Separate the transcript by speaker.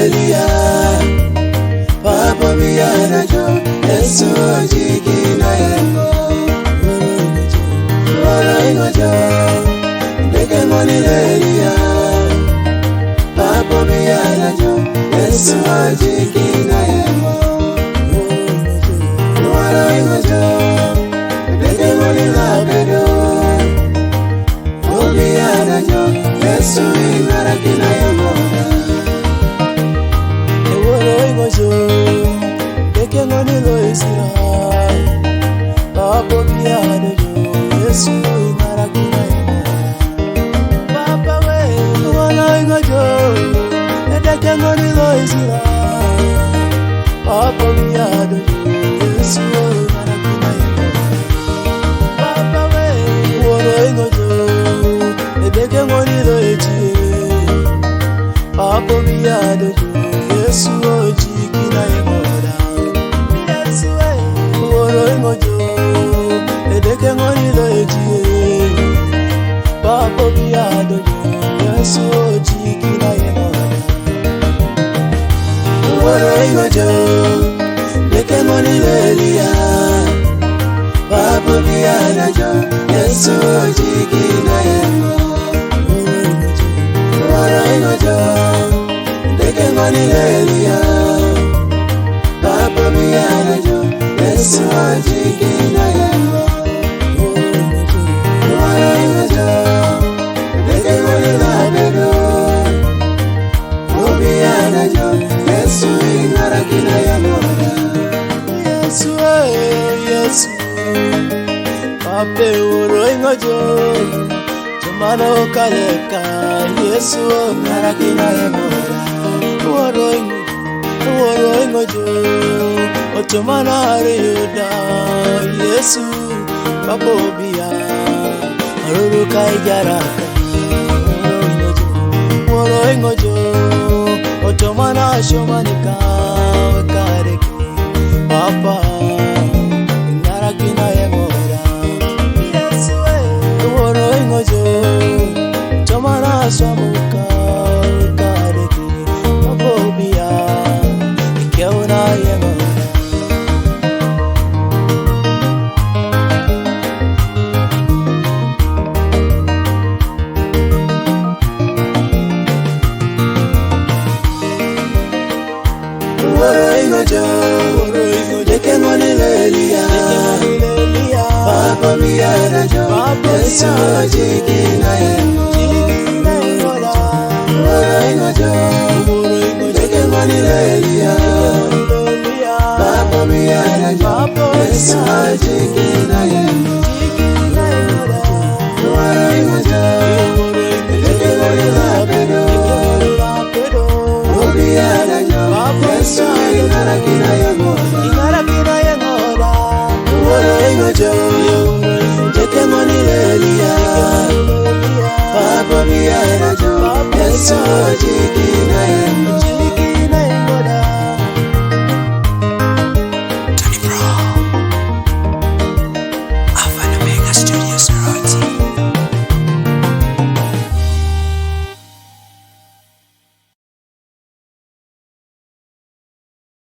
Speaker 1: lelia Papa biara jo Yesu jikina yemo Wara ingojo Deke moni lelia Papa biara jo Yesu jikina yemo Wara ingojo Deke moni labedo Biara jo Yesu inarakina yemo Deke ngoni lo isira Papa biara jo Yesu inarakina yemo Papa we wana ingojo Deke ngoni lo isira Papa biara jo Yesu inarakina yemo Papa we wana ingojo Deke ngoni lo eji Papa biara jo Yesu jikina yemo Deke ngoni lo eji Papa biara jo Yesu jikina yemo Woro ingojo Deke ngoni lo elia Papa biara jo Yesu jikina yemo Woro ingojo Deke ngoni lo elia Papa biara jo Yesu jikina yemo Yesu Pape woro ingojo Tumano kaleka Yesu narakina yemora Woro ingojo Otumana ariyuda Yesu Papo biya Aruru kaijaraka Woro ingojo Otumana shomanika Kareki Papa Narakina yemora Yesu Woro ingojo Otumana shomanika Kareki Papo biya Ikeuna yemora Woro ingojo Deke ngoni lelia Papa biara jo Yesu jikina yemo Woro ingojo Deke ngoni lelia Papa biara jo Yesu jikina yemo Woro ingojo Deke ngoni labedo Biara jo Yesu inarakina yemo Woro ingojo Deke ngoni lelia Papa biara jo Yesu jikina